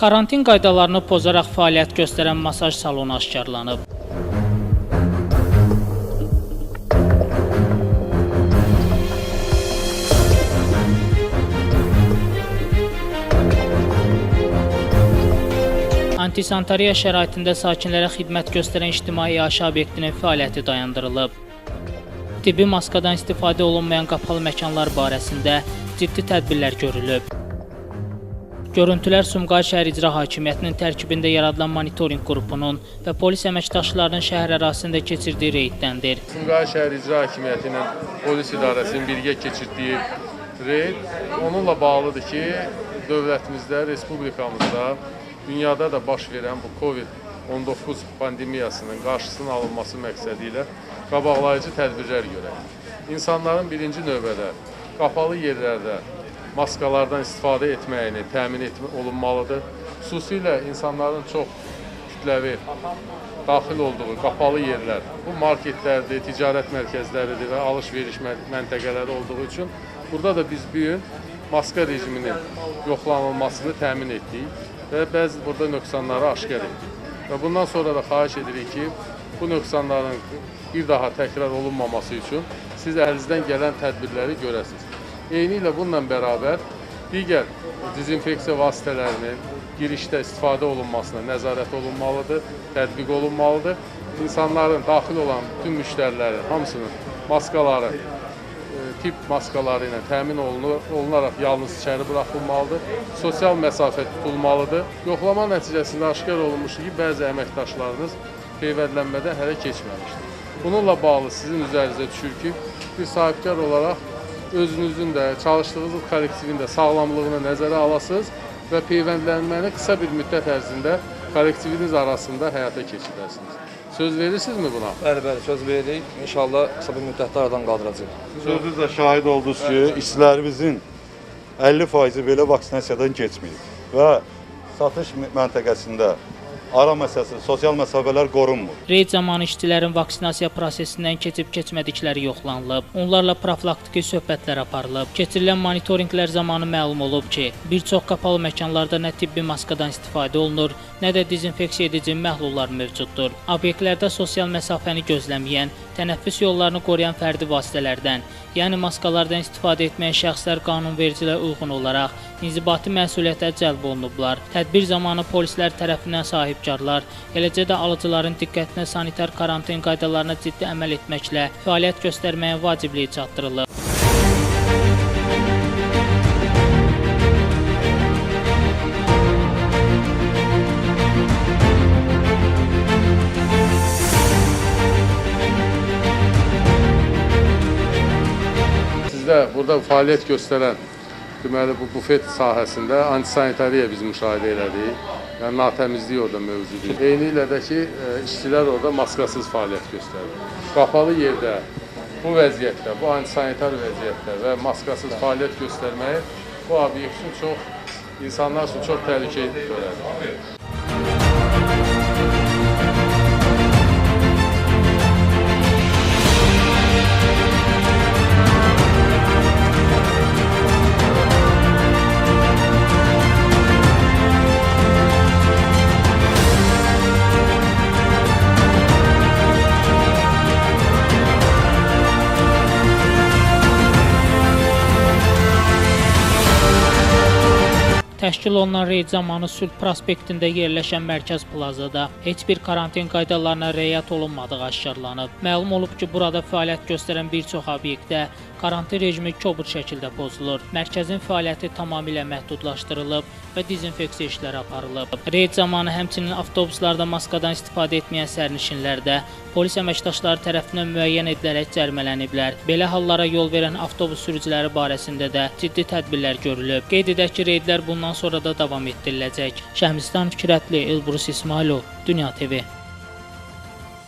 Karantin qaydalarını pozaraq fəaliyyət göstərən masaj salonu aşkarlanıb. Antisanitariya şəraitində sakinlərə xidmət göstərən ictimai yaşayış obyektinin fəaliyyəti dayandırılıb. Tibbi maskadan istifadə olunmayan qapalı məkanlar barəsində ciddi tədbirlər görülüb. Görüntülər Sumqayıt şəhər İcra Hakimiyyətinin tərkibində yaradılan monitorinq qrupunun və polis əməkdaşlarının şəhər ərazisində keçirdiyi reydəndir. Sumqayıt şəhər İcra Hakimiyyəti ilə polis idarəsinin birgə keçirdiyi reyd onunla bağlıdır ki, dövlətimizdə, respublikamızda, dünyada da baş verən bu COVID-19 pandemiyasının qarşısının alınması məqsədi ilə qabaqlayıcı tədbirlər görək. İnsanların birinci növbədə qapalı yerlərdə maskalardan istifadə etməyini təmin olunmalıdır. Xüsusilə insanların çox kütləvi daxil olduğu qapalı yerlər, bu marketlərdir, ticarət mərkəzləridir və alış-veriş məntəqələri olduğu üçün burada da biz bu gün maska rejiminin yoxlanılmasını təmin etdik və bəzi burada nöqsanları aşkar etdik. Və bundan sonra da xahiş edirik ki, bu nöqsanların bir daha təkrar olunmaması üçün siz əlinizdən gələn tədbirləri görəsiniz. Eyni ilə bununla bərabər digər dezinfeksiya vasitələrinin girişdə istifadə olunmasına nəzarət olunmalıdır, tətbiq olunmalıdır. İnsanların daxil olan bütün müştərilərin hamısının maskaları, tip maskaları ilə təmin olunaraq yalnız içəri buraxılmalıdır. Sosial məsafə tutulmalıdır. Yoxlama nəticəsində aşkar olunmuşdur ki, bəzi əməkdaşlarınız peyvəndlənmədən hələ keçməmişdir. Bununla bağlı sizin üzərinizə düşür ki, bir sahibkar olaraq özünüzün də, çalışdığınız kollektivin də sağlamlığını nəzərə alasınız və peyvəndlənməni qısa bir müddət ərzində kollektiviniz arasında həyata keçirəsiniz. Söz verirsinizmi buna? Bəli, söz veririk. İnşallah qısa bir müddətdə aradan qaldıracaq. Siz özünüz də şahid oldunuz ki, işçilərimizin 50% belə vaksinasiyadan keçməyib və satış məntəqəsində ara məsələsi, sosial məsafələr qorunmur. Reyd zamanı işçilərin vaksinasiya prosesindən keçib-keçmədikləri yoxlanılıb. Onlarla profilaktiki söhbətlər aparılıb. Keçirilən monitorinqlər zamanı məlum olub ki, bir çox qapalı məkanlarda nə tibbi maskadan istifadə olunur, nə də dezinfeksiya edici məhlullar mövcuddur. Obyektlərdə sosial məsafəni gözləməyən, tənəffüs yollarını qoruyan fərdi vasitələrdən, yəni maskalardan istifadə etməyən şəxslər qanunvericiliyə uyğun olaraq inzibati məsuliyyətə cəlb olunublar. Tədbir zamanı polislər tərəfindən sahibkarlar, eləcə də alıcıların diqqətinə sanitar karantin qaydalarına ciddi əməl etməklə fəaliyyət göstərməyə vacibliyi çatdırılıb. Burada fəaliyyət göstərən deməli, bu bufet sahəsində antisanitariya biz müşahidə elədik. Yəni, natəmizlik orada mövcuddur. Eyni ilə də ki, işçilər orada maskasız fəaliyyət göstərir. Qapalı yerdə, bu vəziyyətdə, bu antisanitar vəziyyətdə və maskasız fəaliyyət göstərməyi bu obyekt üçün çox, insanlar üçün çox təhlükəli törədir. Təşkil olunan reyd zamanı Sülh prospektində yerləşən mərkəz plazada heç bir karantin qaydalarına riayət olunmadığı aşkarlanıb. Məlum olub ki, burada fəaliyyət göstərən bir çox obyektdə karantin rejimi kobud şəkildə pozulur. Mərkəzin fəaliyyəti tamamilə məhdudlaşdırılıb və dezinfeksiya işləri aparılıb. Reyd zamanı həmçinin avtobuslarda maskadan istifadə etməyən sərnişinlər də polis əməkdaşları tərəfindən müəyyən edilərək cərimələniblər. Belə hallara yol verən avtobus sürücüləri barəsində də ciddi tədbirlər görülüb. Qeyd edək ki, reydlər bundan sonra da davam etdiriləcək. Şəhmistan Fikrətli, Elbrus İsmailov, Dünya TV.